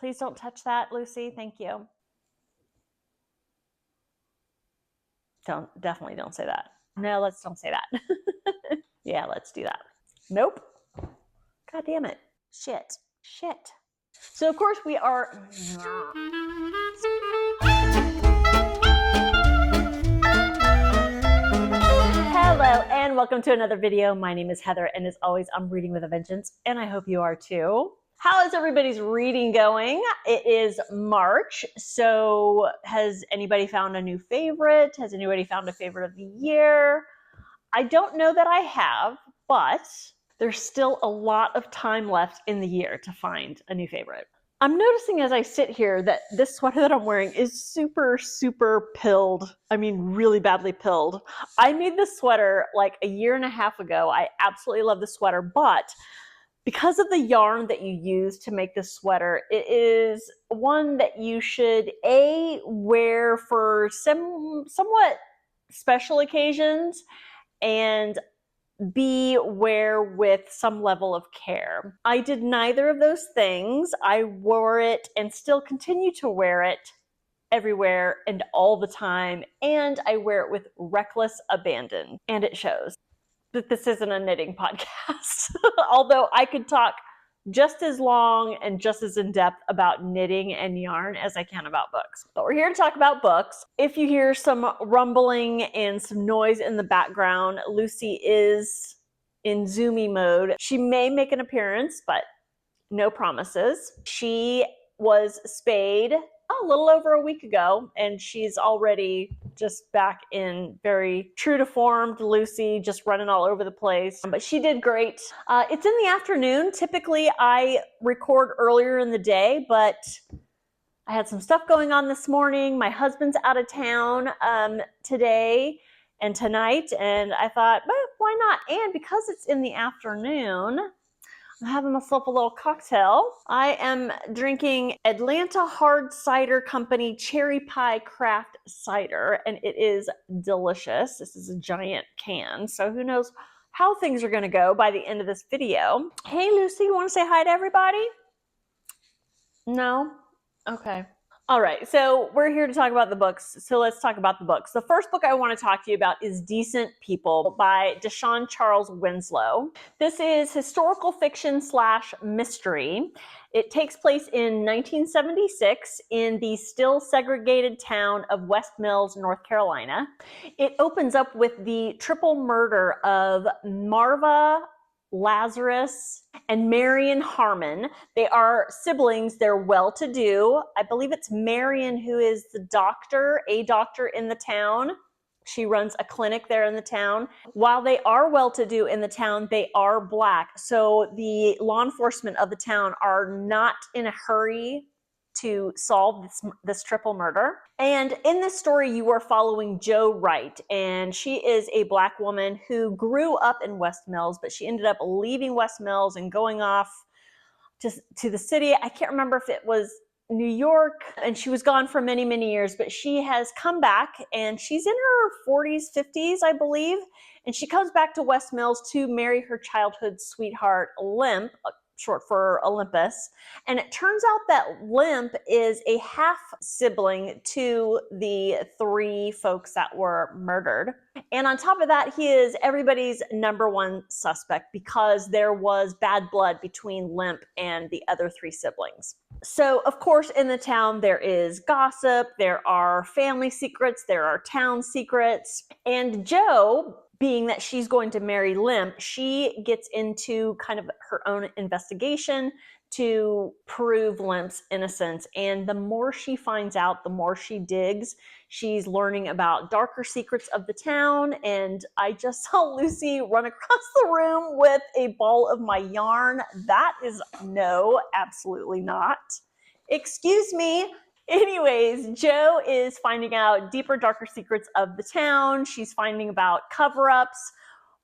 Please don't touch that, Lucy. Thank you. Definitely don't say that. No, don't say that. Yeah, let's do that. Nope. God damn it. Shit. So of course we are... Hello and welcome to another video. My name is Heather and as always I'm reading with a vengeance and I hope you are too. How is everybody's reading going? It is March, so has anybody found a new favorite? Has anybody found a favorite of the year? I don't know that I have, but there's still a lot of time left in the year to find a new favorite. I'm noticing as I sit here that this sweater that I'm wearing is super, super pilled. I mean, really badly pilled. I made this sweater like a year and a half ago. I absolutely love the sweater, but because of the yarn that you use to make this sweater, it is one that you should A, wear for somewhat special occasions, and B, wear with some level of care. I did neither of those things. I wore it and still continue to wear it everywhere and all the time, and I wear it with reckless abandon, and it shows. That this isn't a knitting podcast, although I could talk just as long and just as in depth about knitting and yarn as I can about books. But we're here to talk about books. If you hear some rumbling and some noise in the background, Lucy is in zoomy mode. She may make an appearance, but no promises. She was spayed a little over a week ago, and she's already just back in very true to form Lucy, just running all over the place. But she did great. It's in the afternoon. Typically, I record earlier in the day, but I had some stuff going on this morning. My husband's out of town today and tonight, and I thought, well, why not? And because it's in the afternoon, I'm having myself a little cocktail. I am drinking Atlanta Hard Cider Company Cherry Pie Craft Cider, and it is delicious. This is a giant can, so who knows how things are going to go by the end of this video. Hey, Lucy, you want to say hi to everybody? No? Okay. All right, so we're here to talk about the books, so let's talk about the books. The first book I want to talk to you about is Decent People by Deshawn Charles Winslow. This is historical fiction / mystery. It takes place in 1976 in the still segregated town of West Mills, North Carolina. It opens up with the triple murder of Marva, Lazarus, and Marion Harmon. They are siblings. They're well-to-do. I believe it's Marion who is a doctor in the town. She runs a clinic there in the town. While they are well-to-do in the town, they are Black. So the law enforcement of the town are not in a hurry to solve this triple murder. And in this story, you are following Jo Wright, and she is a Black woman who grew up in West Mills, but she ended up leaving West Mills and going off to the city. I can't remember if it was New York, and she was gone for many, many years, but she has come back, and she's in her 40s, 50s, I believe, and she comes back to West Mills to marry her childhood sweetheart, Limp, short for Olympus. And it turns out that Limp is a half sibling to the 3 folks that were murdered. And on top of that, he is everybody's #1 suspect because there was bad blood between Limp and the other 3 siblings. So, of course, in the town, there is gossip, there are family secrets, there are town secrets. And Jo, being that she's going to marry Limp, she gets into kind of her own investigation to prove Limp's innocence. And the more she finds out, the more she digs. She's learning about darker secrets of the town. And I just saw Lucy run across the room with a ball of my yarn. That is no, absolutely not. Excuse me. Anyways, Jo is finding out deeper, darker secrets of the town. She's finding about cover-ups,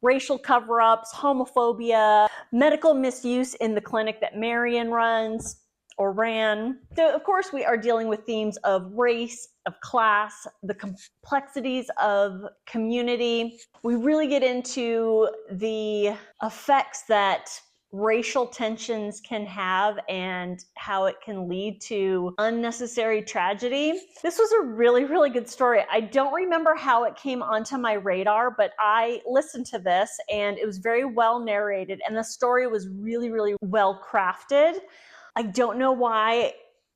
racial cover-ups, homophobia, medical misuse in the clinic that Marion runs or ran. So, of course, we are dealing with themes of race, of class, the complexities of community. We really get into the effects that racial tensions can have and how it can lead to unnecessary tragedy. This was a really, really good story. I don't remember how it came onto my radar, but I listened to this and it was very well narrated and the story was really, really well crafted. I don't know why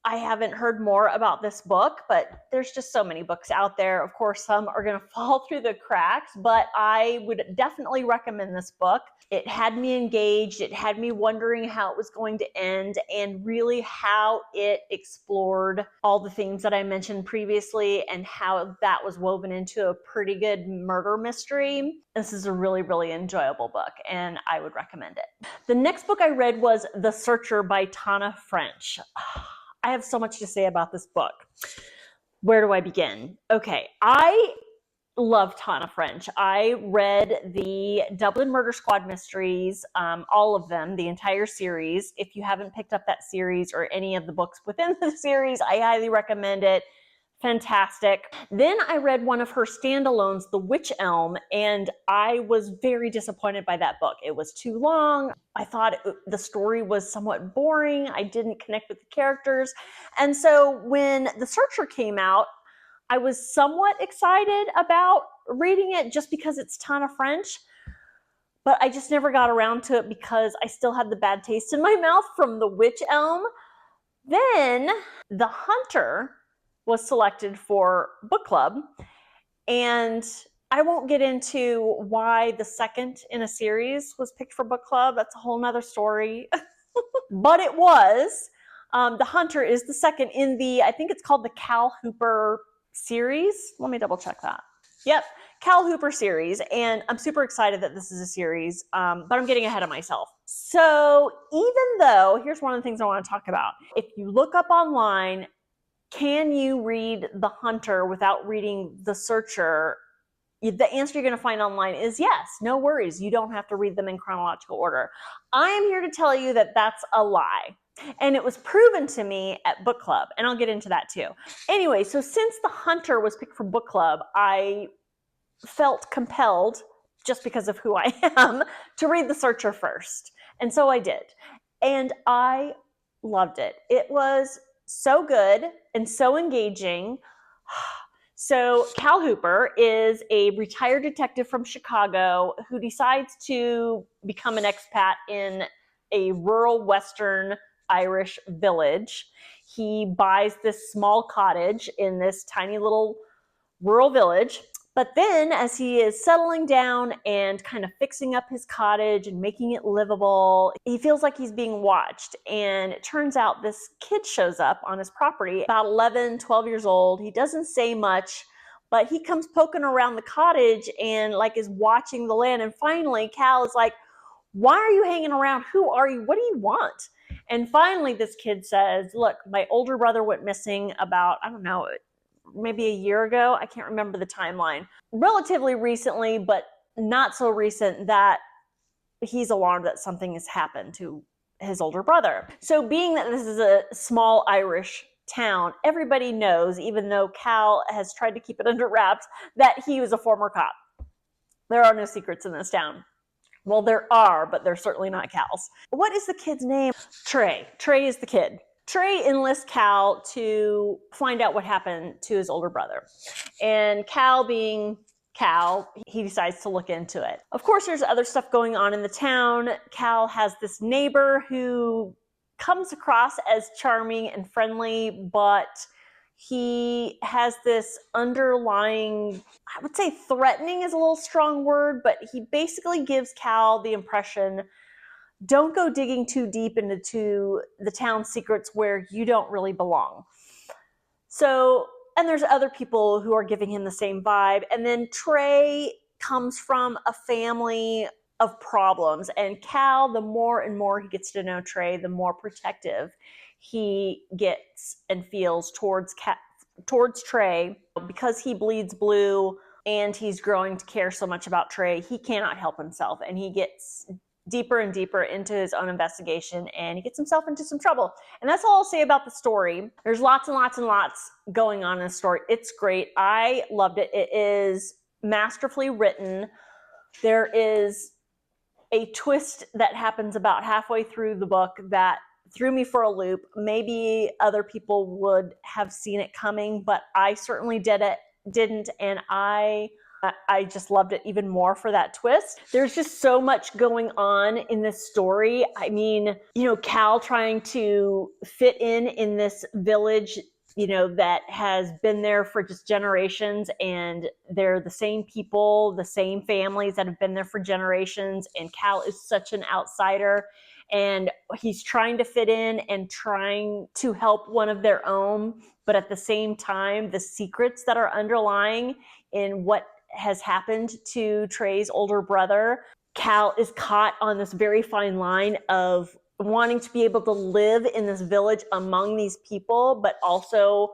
I haven't heard more about this book, but there's just so many books out there. Of course, some are going to fall through the cracks, but I would definitely recommend this book. It had me engaged. It had me wondering how it was going to end and really how it explored all the themes that I mentioned previously and how that was woven into a pretty good murder mystery. This is a really, really enjoyable book and I would recommend it. The next book I read was The Searcher by Tana French. I have so much to say about this book. Where do I begin? Okay, I love Tana French. I read the Dublin Murder Squad mysteries, all of them, the entire series. If you haven't picked up that series or any of the books within the series, I highly recommend it. Fantastic. Then I read one of her standalones, The Witch Elm, and I was very disappointed by that book. It was too long. I thought the story was somewhat boring. I didn't connect with the characters. And so when The Searcher came out, I was somewhat excited about reading it just because it's Tana French, but I just never got around to it because I still had the bad taste in my mouth from The Witch Elm. Then The Hunter was selected for book club, and I won't get into why the second in a series was picked for book club. That's a whole nother story. But it was. The Hunter is the second in the, I think it's called the Cal Hooper series. Let me double check that. Yep, Cal Hooper series, and I'm super excited that this is a series, but I'm getting ahead of myself. So even though, here's one of the things I want to talk about. If you look up online, can you read The Hunter without reading The Searcher? The answer you're going to find online is yes, no worries. You don't have to read them in chronological order. I am here to tell you that that's a lie. And it was proven to me at book club, and I'll get into that too. Anyway, so since The Hunter was picked for book club, I felt compelled, just because of who I am, to read The Searcher first. And so I did. And I loved it. It was so good and so engaging. So Cal Hooper is a retired detective from Chicago who decides to become an expat in a rural Western Irish village. He buys this small cottage in this tiny little rural village. But then as he is settling down and kind of fixing up his cottage and making it livable, he feels like he's being watched. And it turns out this kid shows up on his property, about 11, 12 years old. He doesn't say much, but he comes poking around the cottage and like is watching the land. And finally, Cal is like, "Why are you hanging around? Who are you? What do you want?" And finally, this kid says, "Look, my older brother went missing about, I don't know, maybe a year ago. I can't remember the timeline. Relatively recently, but not so recent that he's alarmed that something has happened to his older brother." So being that this is a small Irish town, everybody knows, even though Cal has tried to keep it under wraps, that he was a former cop. There are no secrets in this town. Well, there are, but they're certainly not Cal's. What is the kid's name? Trey. Trey is the kid. Trey enlists Cal to find out what happened to his older brother. And Cal, being Cal, he decides to look into it. Of course, there's other stuff going on in the town. Cal has this neighbor who comes across as charming and friendly, but he has this underlying, I would say threatening is a little strong word, but he basically gives Cal the impression, don't go digging too deep into the town secrets where you don't really belong. So, and there's other people who are giving him the same vibe. And then Trey comes from a family of problems. And Cal, the more and more he gets to know Trey, the more protective he gets and feels towards Trey. Because he bleeds blue and he's growing to care so much about Trey, he cannot help himself. And he gets deeper and deeper into his own investigation, and he gets himself into some trouble. And that's all I'll say about the story. There's lots and lots and lots going on in the story. It's great. I loved it. It is masterfully written. There is a twist that happens about halfway through the book that threw me for a loop. Maybe other people would have seen it coming, but I certainly didn't, and I just loved it even more for that twist. There's just so much going on in this story. I mean, Cal trying to fit in this village, that has been there for just generations, and they're the same people, the same families that have been there for generations, and Cal is such an outsider, and he's trying to fit in and trying to help one of their own, but at the same time, the secrets that are underlying in what has happened to Trey's older brother, Cal is caught on this very fine line of wanting to be able to live in this village among these people, but also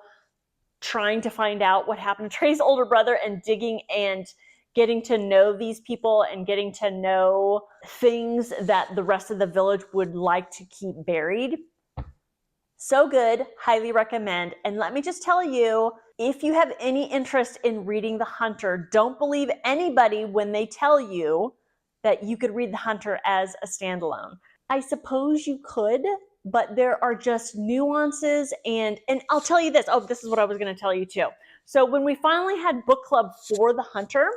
trying to find out what happened to Trey's older brother, and digging and getting to know these people and getting to know things that the rest of the village would like to keep buried. So good, highly recommend. And let me just tell you, if you have any interest in reading The Hunter, don't believe anybody when they tell you that you could read The Hunter as a standalone. I suppose you could, but there are just nuances, and I'll tell you this. Oh, this is what I was going to tell you too. So when we finally had book club for The Hunter,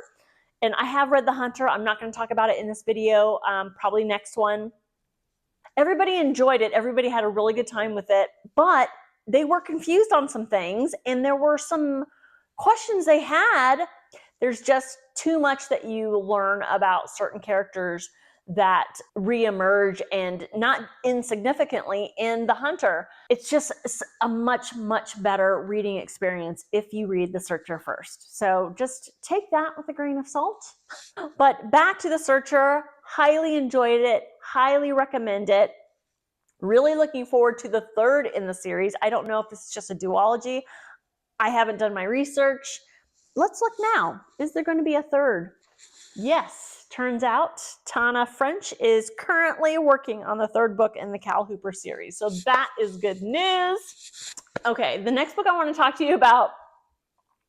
and I have read The Hunter, I'm not going to talk about it in this video, probably next one. Everybody enjoyed it. Everybody had a really good time with it, but they were confused on some things, and there were some questions they had. There's just too much that you learn about certain characters that reemerge, and not insignificantly, in The Hunter. It's just a much, much better reading experience if you read The Searcher first. So just take that with a grain of salt. But back to The Searcher, highly enjoyed it, highly recommend it. Really looking forward to the third in the series. I don't know if this is just a duology. I haven't done my research. Let's look now. Is there going to be a third? Yes. Turns out Tana French is currently working on the third book in the Cal Hooper series. So that is good news. Okay, the next book I want to talk to you about,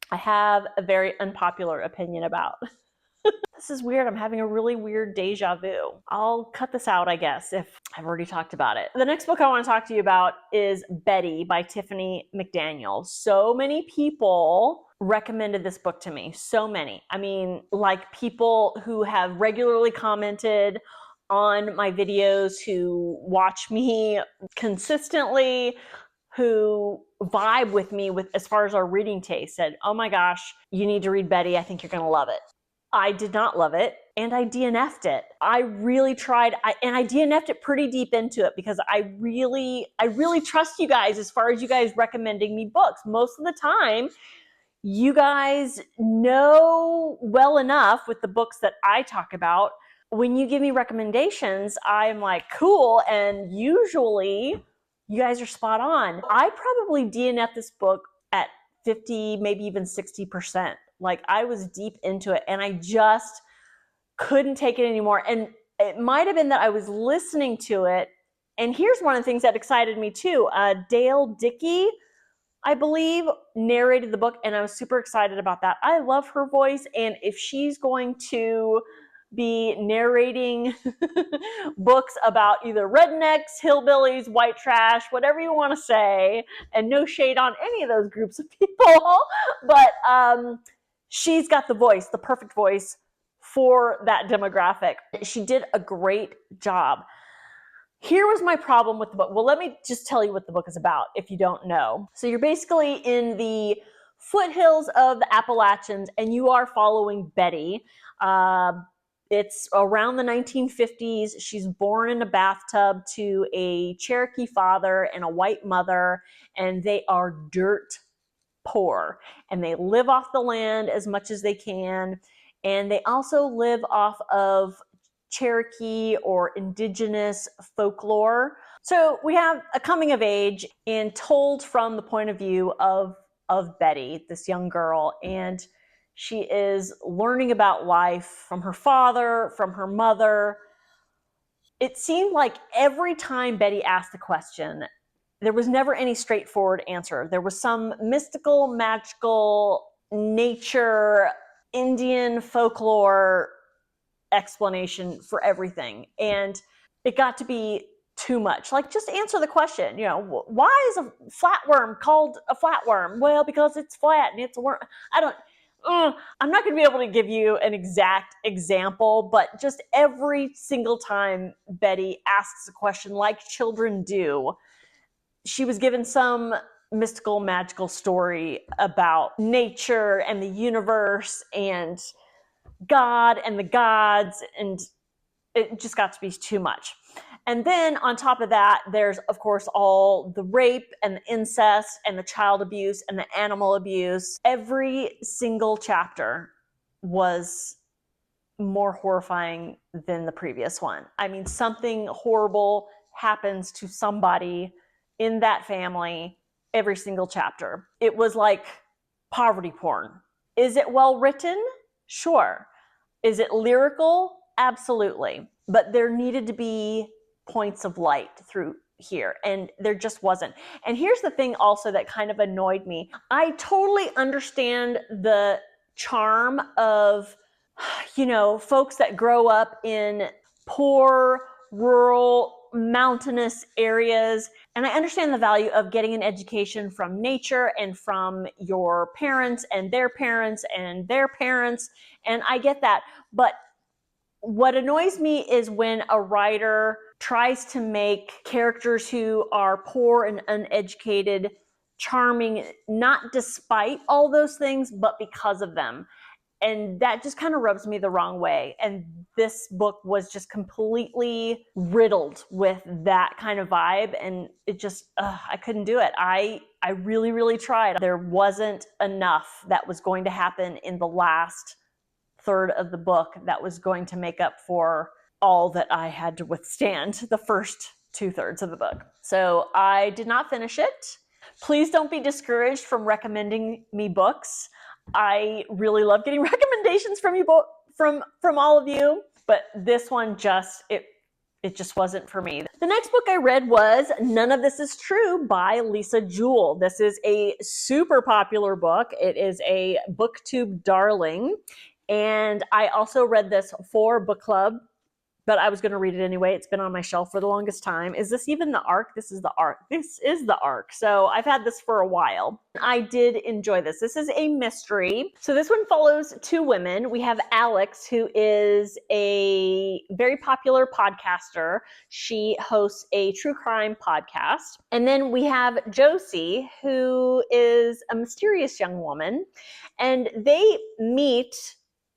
I have a very unpopular opinion about. This is weird. I'm having a really weird deja vu. I'll cut this out, I guess, if I've already talked about it. The next book I want to talk to you about is Betty by Tiffany McDaniel. So many people recommended this book to me. So many. I mean, like people who have regularly commented on my videos, who watch me consistently, who vibe with me with as far as our reading taste, said, oh my gosh, you need to read Betty. I think you're going to love it. I did not love it, and I DNF'd it. I really tried, and I DNF'd it pretty deep into it, because I really trust you guys as far as you guys recommending me books. Most of the time, you guys know well enough with the books that I talk about. When you give me recommendations, I'm like, cool, and usually you guys are spot on. I probably DNF'd this book at 50, maybe even 60%. Like, I was deep into it, and I just couldn't take it anymore. And it might have been that I was listening to it. And here's one of the things that excited me too. Dale Dickey, I believe, narrated the book, and I was super excited about that. I love her voice, and if she's going to be narrating books about either rednecks, hillbillies, white trash, whatever you want to say, and no shade on any of those groups of people, but she's got the voice, the perfect voice for that demographic. She did a great job. Here was my problem with the book. Well, let me just tell you what the book is about if you don't know. So you're basically in the foothills of the Appalachians, and you are following Betty. It's around the 1950s. She's born in a bathtub to a Cherokee father and a white mother, and they are dirt poor, and they live off the land as much as they can, and they also live off of Cherokee or indigenous folklore. So we have a coming of age, and told from the point of view of Betty, this young girl, and she is learning about life from her father, from her mother. It seemed like every time Betty asked a question, there was never any straightforward answer. There was some mystical, magical, nature, Indian folklore explanation for everything. And it got to be too much. Like, just answer the question. You know, why is a flatworm called a flatworm? Well, because it's flat and it's a worm. I'm not going to be able to give you an exact example, but just every single time Betty asks a question like children do, she was given some mystical, magical story about nature and the universe and God and the gods, and it just got to be too much. And then on top of that, there's, of course, all the rape and the incest and the child abuse and the animal abuse. Every single chapter was more horrifying than the previous one. I mean, something horrible happens to somebody in that family every single chapter. It was like poverty porn. Is it well written? Sure. Is it lyrical? Absolutely. But there needed to be points of light through here, and there just wasn't. And here's the thing also that kind of annoyed me. I totally understand the charm of, you know, folks that grow up in poor, rural, mountainous areas. And I understand the value of getting an education from nature and from your parents and their parents and their parents. And I get that. But what annoys me is when a writer tries to make characters who are poor and uneducated charming, not despite all those things, but because of them. And that just kind of rubs me the wrong way. And this book was just completely riddled with that kind of vibe. And it just, I couldn't do it. I really, really tried. There wasn't enough that was going to happen in the last third of the book that was going to make up for all that I had to withstand the first 2/3 of the book. So I did not finish it. Please don't be discouraged from recommending me books. I really love getting recommendations from you, from all of you, but this one just, it just wasn't for me. The next book I read was None of This Is True by Lisa Jewell. This is a super popular book. It is a Booktube darling. And I also read this for book club, but I was going to read it anyway. It's been on my shelf for the longest time. Is this even the arc? This is the arc. This is the arc. So I've had this for a while. I did enjoy this. This is a mystery. So this one follows two women. We have Alex, who is a very popular podcaster. She hosts a true crime podcast. And then we have Josie, who is a mysterious young woman. And they meet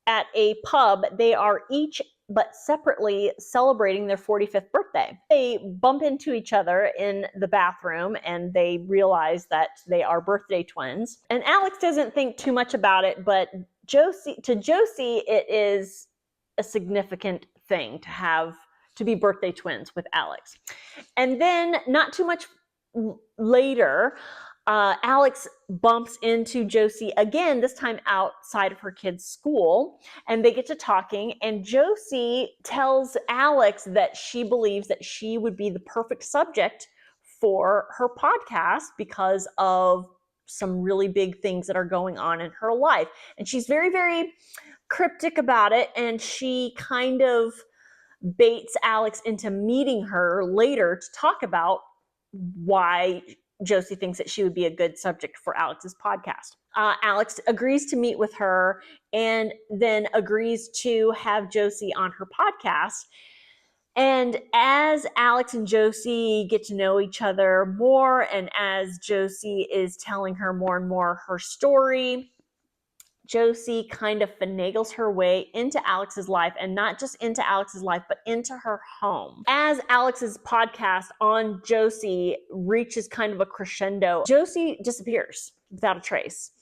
at a pub. They are each but separately celebrating their 45th birthday. They bump into each other in the bathroom and they realize that they are birthday twins. And Alex doesn't think too much about it, but to Josie, it is a significant thing to be birthday twins with Alex. And then not too much later, Alex bumps into Josie again, this time outside of her kid's school, and they get to talking, and Josie tells Alex that she believes that she would be the perfect subject for her podcast because of some really big things that are going on in her life. And she's very, very cryptic about it, and she kind of baits Alex into meeting her later to talk about why Josie thinks that she would be a good subject for Alex's podcast. Alex agrees to meet with her and then agrees to have Josie on her podcast. And as Alex and Josie get to know each other more, and as Josie is telling her more and more her story, Josie kind of finagles her way into Alex's life, and not just into Alex's life, but into her home. As Alex's podcast on Josie reaches kind of a crescendo, Josie disappears without a trace.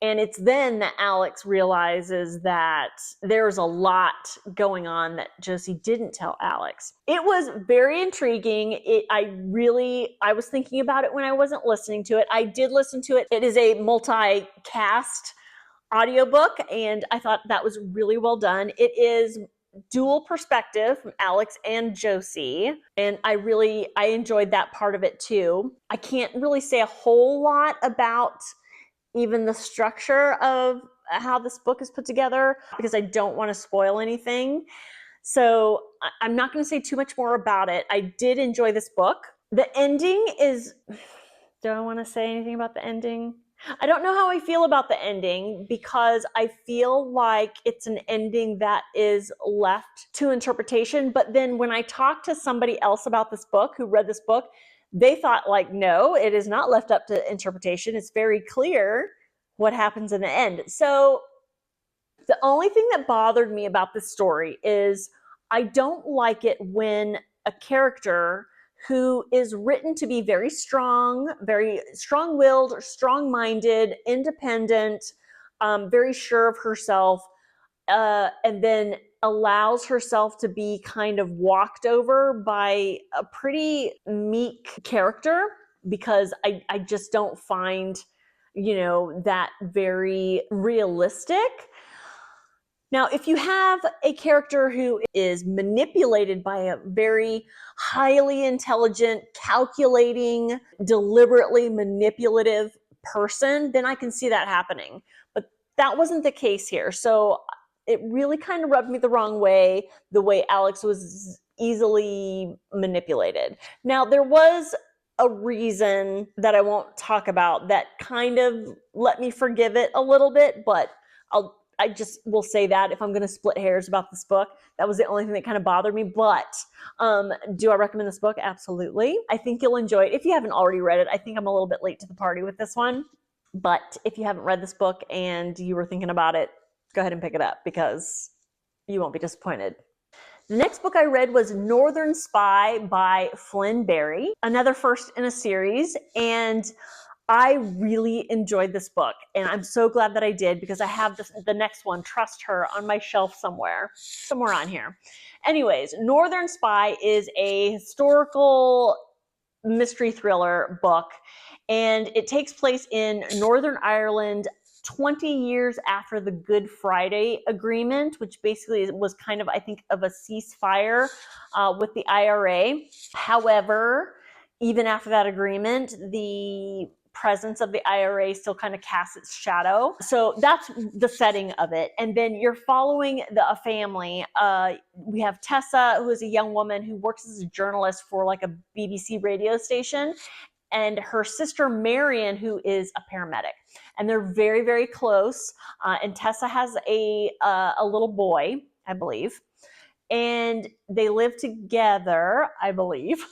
And it's then that Alex realizes that there's a lot going on that Josie didn't tell Alex. It was very intriguing. I was thinking about it when I wasn't listening to it. I did listen to it. It is a multi-cast audiobook, and I thought that was really well done. It is dual perspective from Alex and Josie, and I enjoyed that part of it too. I can't really say a whole lot about even the structure of how this book is put together because I don't want to spoil anything. So I'm not going to say too much more about it. I did enjoy this book. The ending is, do I want to say anything about the ending? I don't know how I feel about the ending because I feel like it's an ending that is left to interpretation. But then when I talked to somebody else about this book who read this book, they thought like, no, it is not left up to interpretation. It's very clear what happens in the end. So the only thing that bothered me about this story is I don't like it when a character who is written to be very strong-willed, strong-minded, independent, very sure of herself, and then allows herself to be kind of walked over by a pretty meek character, because I just don't find, that very realistic. Now, if you have a character who is manipulated by a very highly intelligent, calculating, deliberately manipulative person, then I can see that happening. But that wasn't the case here. So it really kind of rubbed me the wrong way, the way Alex was easily manipulated. Now, there was a reason that I won't talk about that kind of let me forgive it a little bit, but I just will say that if I'm going to split hairs about this book, that was the only thing that kind of bothered me. But do I recommend this book? Absolutely. I think you'll enjoy it. If you haven't already read it, I think I'm a little bit late to the party with this one. But if you haven't read this book and you were thinking about it, go ahead and pick it up because you won't be disappointed. The next book I read was Northern Spy by Flynn Barry, another first in a series. And I really enjoyed this book, and I'm so glad that I did because I have the next one, Trust Her, on my shelf somewhere on here. Anyways, Northern Spy is a historical mystery thriller book, and it takes place in Northern Ireland 20 years after the Good Friday Agreement, which basically was kind of, I think, of a ceasefire with the IRA. However, even after that agreement, the presence of the IRA still kind of casts its shadow. So that's the setting of it. And then you're following a family. We have Tessa, who is a young woman who works as a journalist for like a BBC radio station, and her sister Marion, who is a paramedic. And they're very, very close. And Tessa has a little boy, I believe. And they live together, I believe.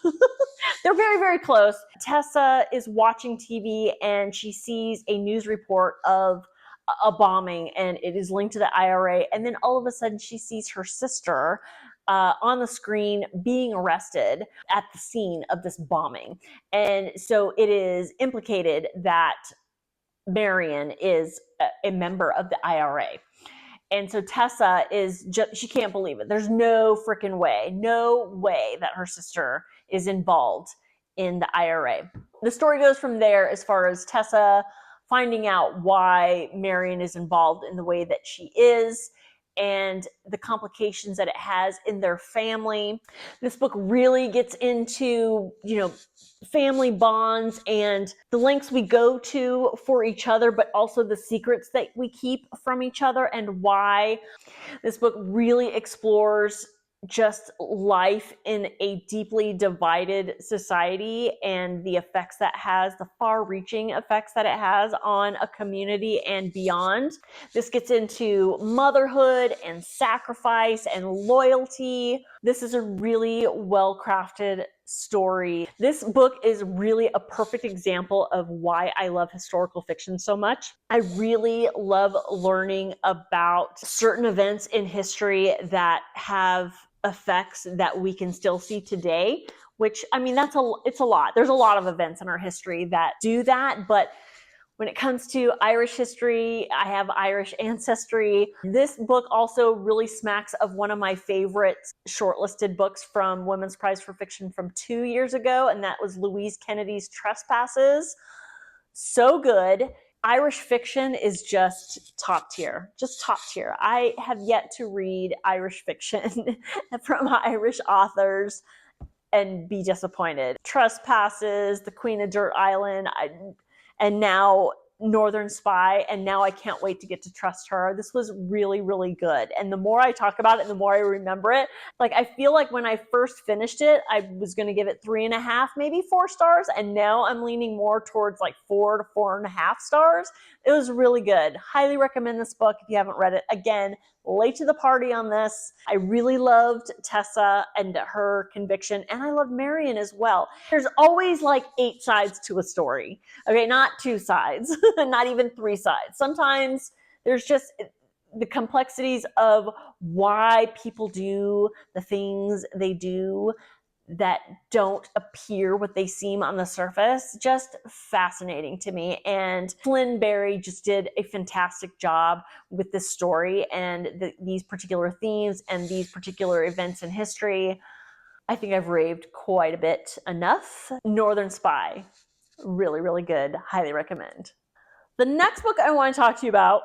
They're very, very close. Tessa is watching TV and she sees a news report of a bombing, and it is linked to the IRA. And then all of a sudden she sees her sister on the screen being arrested at the scene of this bombing. And so it is implicated that Marion is a member of the IRA. And so Tessa she can't believe it. There's no freaking way, that her sister is involved in the IRA. The story goes from there as far as Tessa finding out why Marion is involved in the way that she is, and the complications that it has in their family. This book really gets into, family bonds and the lengths we go to for each other, but also the secrets that we keep from each other and why. This book really explores just life in a deeply divided society and the effects that has, the far-reaching effects that it has on a community and beyond. This gets into motherhood and sacrifice and loyalty. This is a really well-crafted story. This book is really a perfect example of why I love historical fiction so much. I really love learning about certain events in history that have effects that we can still see today, which, it's a lot. There's a lot of events in our history that do that, but when it comes to Irish history, I have Irish ancestry. This book also really smacks of one of my favorite shortlisted books from Women's Prize for Fiction from 2 years ago, and that was Louise Kennedy's Trespasses. So good. Irish fiction is just top tier. I have yet to read Irish fiction from Irish authors and be disappointed. Trespasses, The Queen of Dirt Island, and now Northern Spy, and now I can't wait to get to Trust Her. This was really, really good. And the more I talk about it, the more I remember it. Like, I feel like when I first finished it, I was going to give it 3.5, maybe 4 stars. And now I'm leaning more towards like 4 to 4.5 stars. It was really good. Highly recommend this book if you haven't read it. Again, late to the party on this. I really loved Tessa and her conviction, and I loved Marion as well. There's always like 8 sides to a story. Okay, not 2 sides, not even 3 sides. Sometimes there's just the complexities of why people do the things they do that don't appear what they seem on the surface. Just fascinating to me. And Flynn Barry just did a fantastic job with this story and these particular themes and these particular events in history. I think I've raved quite a bit enough. Northern Spy, really, really good. Highly recommend. The next book I want to talk to you about,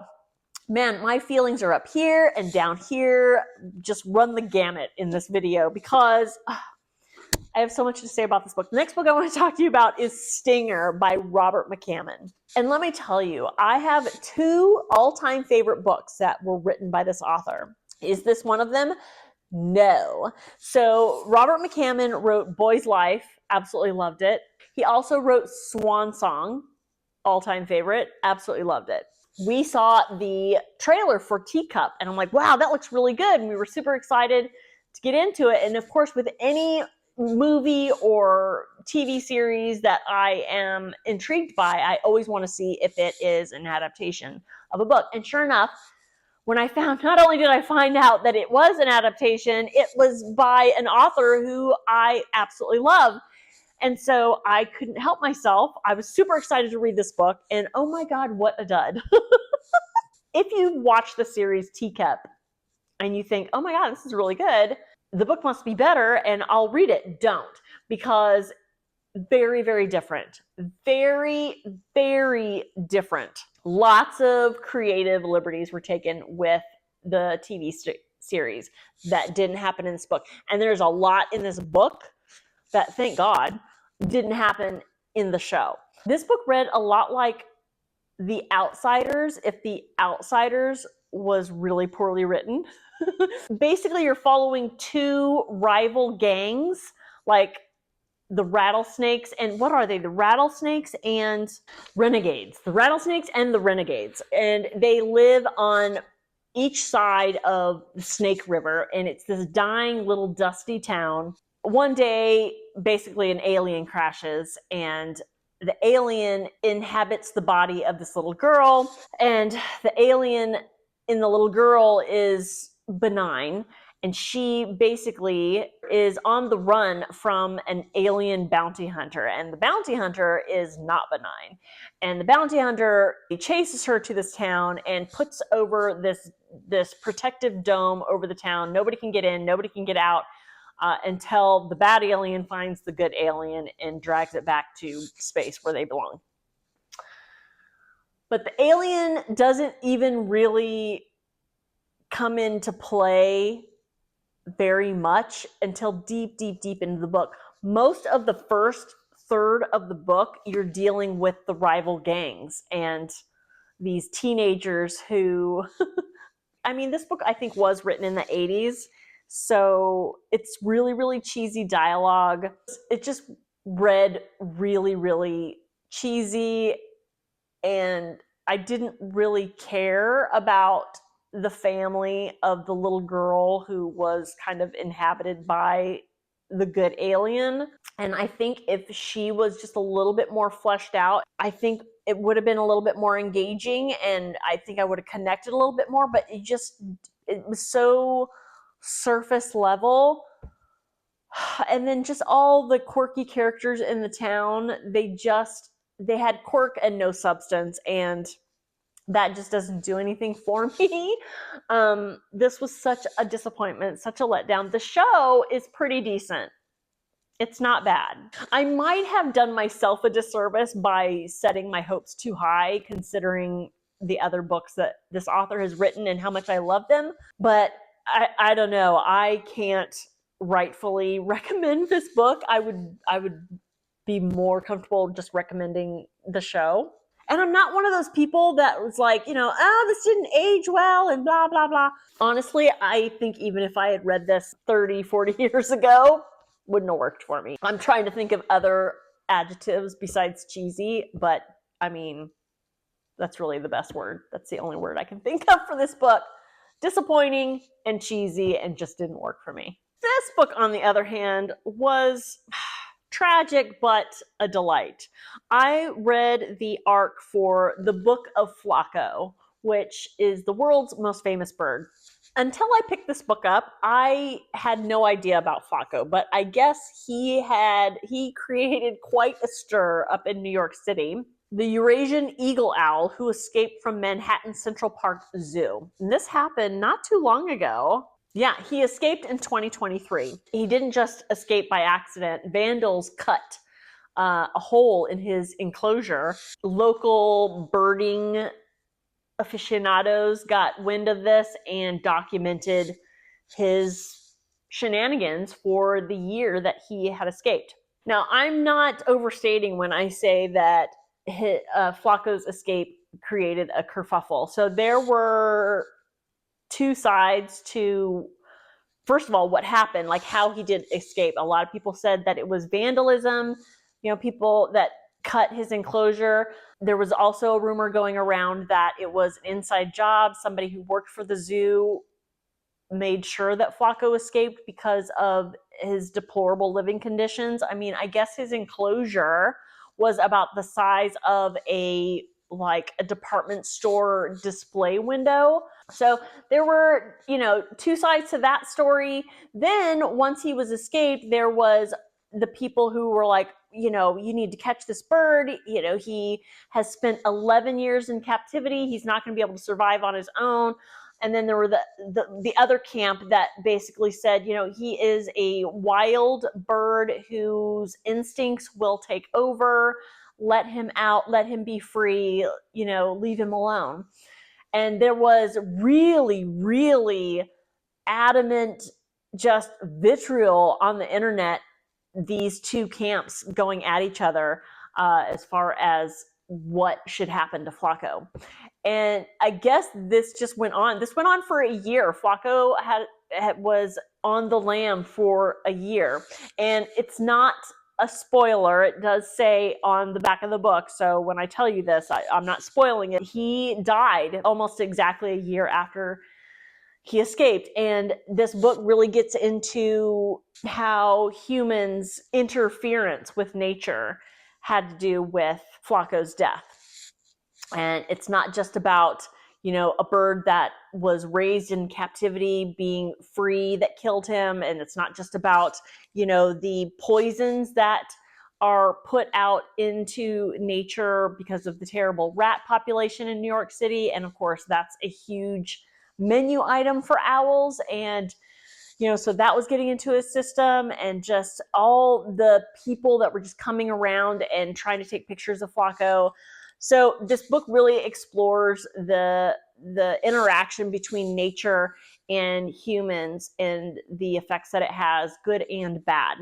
man, my feelings are up here and down here. Just run the gamut in this video because I have so much to say about this book. The next book I want to talk to you about is Stinger by Robert McCammon. And let me tell you, I have 2 all-time favorite books that were written by this author. Is this one of them? No. So Robert McCammon wrote Boy's Life, absolutely loved it. He also wrote Swan Song, all-time favorite, absolutely loved it. We saw the trailer for Teacup, and I'm like, wow, that looks really good. And we were super excited to get into it. And of course, with any movie or TV series that I am intrigued by, I always want to see if it is an adaptation of a book. And sure enough, when I found, not only did I find out that it was an adaptation, it was by an author who I absolutely love. And so I couldn't help myself. I was super excited to read this book, and oh my God, what a dud. If you watch the series Teacup and you think, oh my God, this is really good, the book must be better and I'll read it. Don't, because very, very different. Very, very different. Lots of creative liberties were taken with the TV series that didn't happen in this book. And there's a lot in this book that, thank God, didn't happen in the show. This book read a lot like The Outsiders, if The Outsiders was really poorly written. Basically, you're following 2 rival gangs, like the Rattlesnakes, and what are they? The Rattlesnakes and Renegades. The Rattlesnakes and the Renegades. And they live on each side of the Snake River, and it's this dying little dusty town. One day, basically an alien crashes, and the alien inhabits the body of this little girl, and the alien in the little girl is benign, and she basically is on the run from an alien bounty hunter, and the bounty hunter is not benign. And the bounty hunter chases her to this town and puts over this protective dome over the town. Nobody can get in, nobody can get out, until the bad alien finds the good alien and drags it back to space where they belong. But the alien doesn't even really come into play very much until deep, deep, deep into the book. Most of the first third of the book, you're dealing with the rival gangs and these teenagers who, I mean, this book I think was written in the 80s. So it's really, really cheesy dialogue. It just read really, really cheesy, and I didn't really care about the family of the little girl who was kind of inhabited by the good alien. And I think if she was just a little bit more fleshed out, I think it would have been a little bit more engaging, and I think I would have connected a little bit more, but it was so surface level. And then just all the quirky characters in the town, they had quirk and no substance, and that just doesn't do anything for me. This was such a disappointment, such a letdown. The show is pretty decent. It's not bad. I might have done myself a disservice by setting my hopes too high, considering the other books that this author has written and how much I love them. But I don't know. I can't rightfully recommend this book. I would be more comfortable just recommending the show. And I'm not one of those people that was like, oh, this didn't age well and blah, blah, blah. Honestly, I think even if I had read this 30, 40 years ago, wouldn't have worked for me. I'm trying to think of other adjectives besides cheesy, but I mean, that's really the best word. That's the only word I can think of for this book. Disappointing and cheesy and just didn't work for me. This book, on the other hand, was tragic, but a delight. I read the arc for the Book of Flaco, which is the world's most famous bird. Until I picked this book up, I had no idea about Flaco, but I guess he created quite a stir up in New York City. The Eurasian eagle owl who escaped from Manhattan Central Park Zoo. And this happened not too long ago. Yeah, he escaped in 2023. He didn't just escape by accident. Vandals cut a hole in his enclosure. Local birding aficionados got wind of this and documented his shenanigans for the year that he had escaped. Now, I'm not overstating when I say that Flaco's escape created a kerfuffle. So there were two sides to, first of all, what happened, like how he did escape. A lot of people said that it was vandalism, people that cut his enclosure. There was also a rumor going around that it was an inside job. Somebody who worked for the zoo made sure that Flaco escaped because of his deplorable living conditions. I mean, I guess his enclosure was about the size of a department store display window. So there were, two sides to that story. Then once he was escaped, there was the people who were like, you need to catch this bird. He has spent 11 years in captivity. He's not going to be able to survive on his own. And then there were the other camp that basically said, he is a wild bird whose instincts will take over. Let him out, let him be free, leave him alone. And there was really, really adamant, just vitriol on the internet, these two camps going at each other as far as what should happen to Flaco. And I guess this just went on. This went on for a year. Flaco was on the lam for a year. And it's not a spoiler. It does say on the back of the book. So when I tell you this, I'm not spoiling it. He died almost exactly a year after he escaped. And this book really gets into how humans' interference with nature had to do with Flaco's death. And it's not just about, a bird that was raised in captivity being free that killed him. And it's not just about, the poisons that are put out into nature because of the terrible rat population in New York City. And of course, that's a huge menu item for owls. And so that was getting into his system, and just all the people that were just coming around and trying to take pictures of Flaco. So this book really explores the interaction between nature and humans and the effects that it has, good and bad.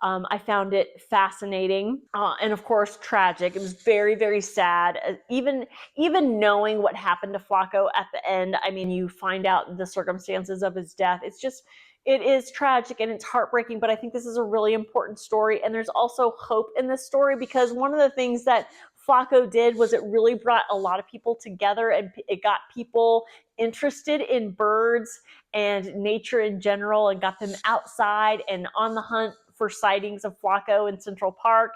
I found it fascinating and, of course, tragic. It was very, very sad. Even knowing what happened to Flaco at the end, I mean, you find out the circumstances of his death. It is tragic and it's heartbreaking, but I think this is a really important story. And there's also hope in this story, because one of the things that Flaco did was it really brought a lot of people together, and it got people interested in birds and nature in general, and got them outside and on the hunt for sightings of Flaco in Central Park.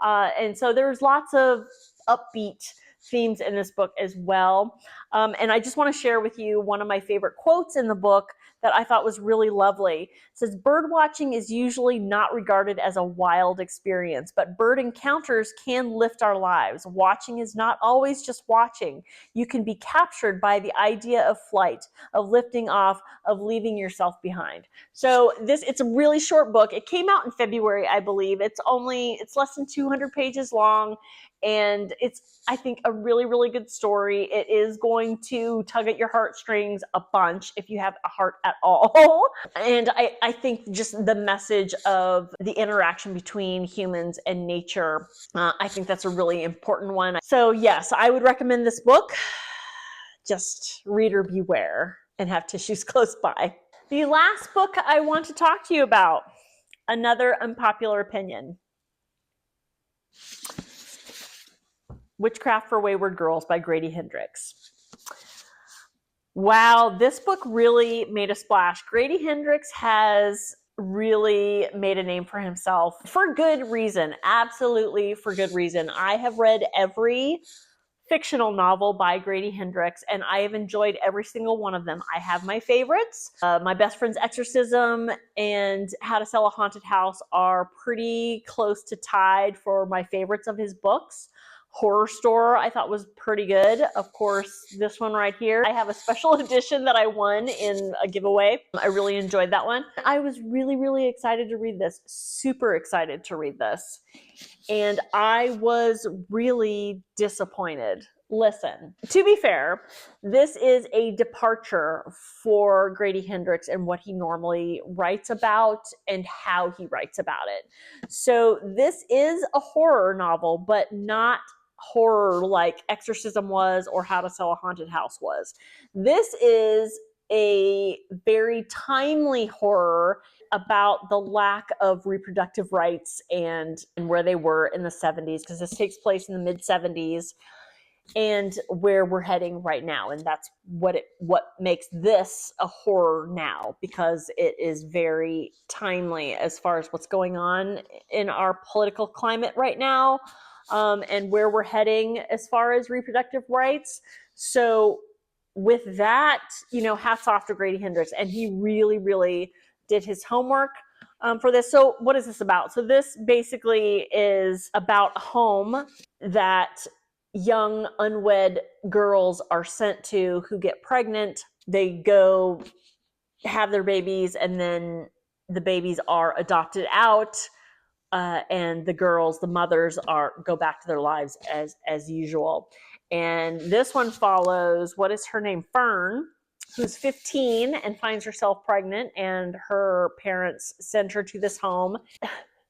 And so there's lots of upbeat themes in this book as well. And I just want to share with you one of my favorite quotes in the book that I thought was really lovely. It says, "Bird watching is usually not regarded as a wild experience, but bird encounters can lift our lives. Watching is not always just watching. You can be captured by the idea of flight, of lifting off, of leaving yourself behind." So it's a really short book. It came out in February, I believe. It's less than 200 pages long. And it's, I think, a really, really good story. It is going to tug at your heartstrings a bunch if you have a heart at all. And I think just the message of the interaction between humans and nature, I think that's a really important one. So yes, I would recommend this book. Just reader beware and have tissues close by. The last book I want to talk to you about, another unpopular opinion. Witchcraft for Wayward Girls by Grady Hendrix. Wow, this book really made a splash. Grady Hendrix has really made a name for himself for good reason, absolutely for good reason. I have read every fictional novel by Grady Hendrix, and I have enjoyed every single one of them. I have my favorites. My Best Friend's Exorcism and How to Sell a Haunted House are pretty close to tied for my favorites of his books. Horror Store I thought was pretty good. Of course, this one right here, I have a special edition that I won in a giveaway. I really enjoyed that one. I was really, really excited to read this, super excited to read this. And I was really disappointed. Listen, to be fair, this is a departure for Grady Hendrix and what he normally writes about and how he writes about it. So this is a horror novel, but not horror like Exorcism was or How to Sell a Haunted House was. This is a very timely horror about the lack of reproductive rights and where they were in the 70s, because this takes place in the mid 70s and where we're heading right now. And that's what makes this a horror now, because it is very timely as far as what's going on in our political climate right now, and where we're heading as far as reproductive rights. So with that, hats off to Grady Hendrix. And he really, really did his homework for this. So what is this about? So this basically is about a home that young unwed girls are sent to who get pregnant. They go have their babies, and then the babies are adopted out, and the mothers go back to their lives as usual. And this one follows, what is her name? Fern, who's 15 and finds herself pregnant, and her parents send her to this home.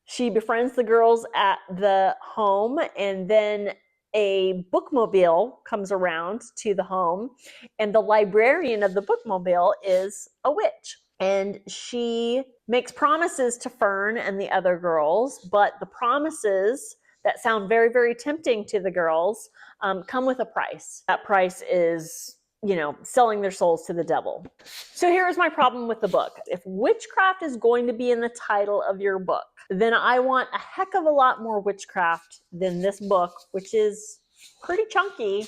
She befriends the girls at the home, and then a bookmobile comes around to the home, and the librarian of the bookmobile is a witch. And she makes promises to Fern and the other girls, but the promises that sound very, very tempting to the girls come with a price. That price is, selling their souls to the devil. So here is my problem with the book. If witchcraft is going to be in the title of your book, then I want a heck of a lot more witchcraft than this book, which is pretty chunky,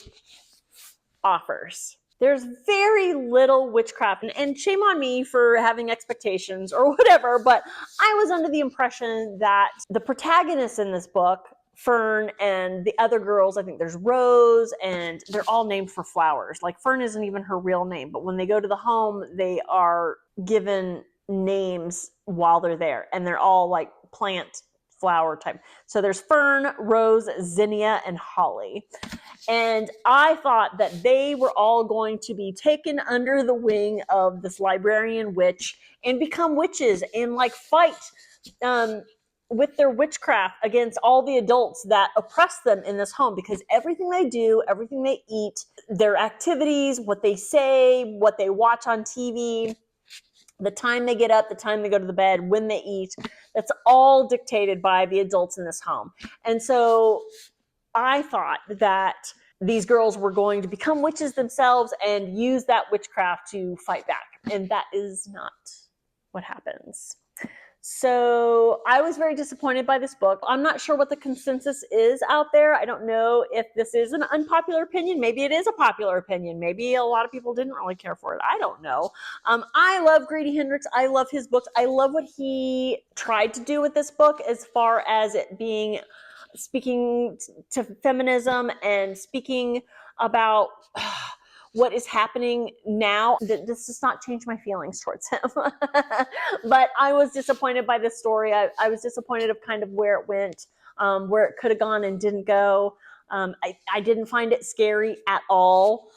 offers. There's very little witchcraft, and shame on me for having expectations or whatever, but I was under the impression that the protagonists in this book, Fern and the other girls, I think there's Rose, and they're all named for flowers. Like Fern isn't even her real name, but when they go to the home, they are given names while they're there, and they're all like plant flower type. So there's Fern, Rose, Zinnia, and Holly. And I thought that they were all going to be taken under the wing of this librarian witch and become witches and like fight with their witchcraft against all the adults that oppress them in this home, because everything they do, everything they eat, their activities, what they say, what they watch on TV, the time they get up, the time they go to the bed, when they eat, that's all dictated by the adults in this home. And so I thought that these girls were going to become witches themselves and use that witchcraft to fight back. And that is not what happens. So I was very disappointed by this book. I'm not sure what the consensus is out there. I don't know if this is an unpopular opinion. Maybe it is a popular opinion. Maybe a lot of people didn't really care for it. I don't know. I love Grady Hendrix. I love his books. I love what he tried to do with this book as far as it being speaking to feminism and speaking about what is happening now. This does not change my feelings towards him. But I was disappointed by this story. I was disappointed of kind of where it went, where it could have gone and didn't go. I didn't find it scary at all.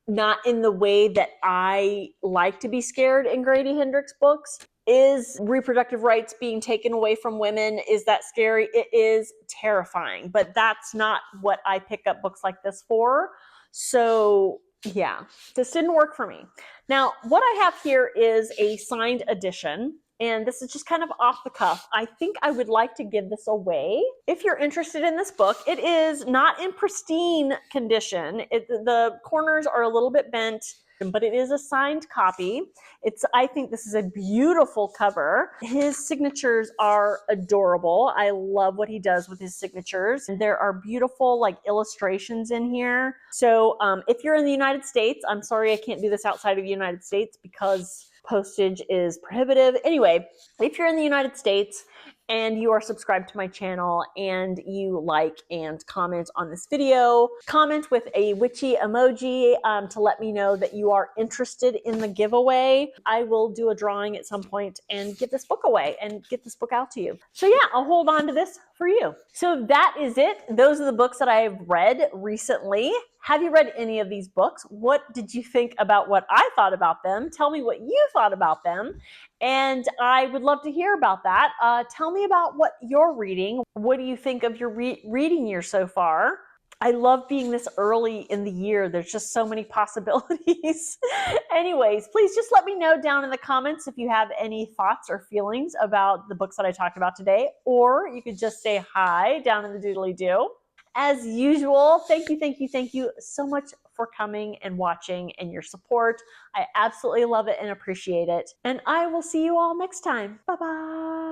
Not in the way that I like to be scared in Grady Hendrix books. Is reproductive rights being taken away from women, is that scary? It is terrifying, but that's not what I pick up books like this for. So yeah, this didn't work for me. Now, what I have here is a signed edition. And this is just kind of off the cuff. I think I would like to give this away. If you're interested in this book, it is not in pristine condition. The corners are a little bit bent, but it is a signed copy. I think this is a beautiful cover. His signatures are adorable. I love what he does with his signatures. There are beautiful like illustrations in here. So if you're in the United States, I'm sorry I can't do this outside of the United States because postage is prohibitive. Anyway, if you're in the United States and you are subscribed to my channel and you like and comment on this video, comment with a witchy emoji to let me know that you are interested in the giveaway. I will do a drawing at some point and give this book away and get this book out to you. So yeah, I'll hold on to this for you. So that is it. Those are the books that I've read recently. Have you read any of these books? What did you think about what I thought about them? Tell me what you thought about them. And I would love to hear about that. Tell me about what you're reading. What do you think of your reading year so far? I love being this early in the year. There's just so many possibilities. Anyways, please just let me know down in the comments if you have any thoughts or feelings about the books that I talked about today, or you could just say hi down in the doodly-doo. As usual, thank you so much for coming and watching and your support. I absolutely love it and appreciate it. And I will see you all next time. Bye-bye.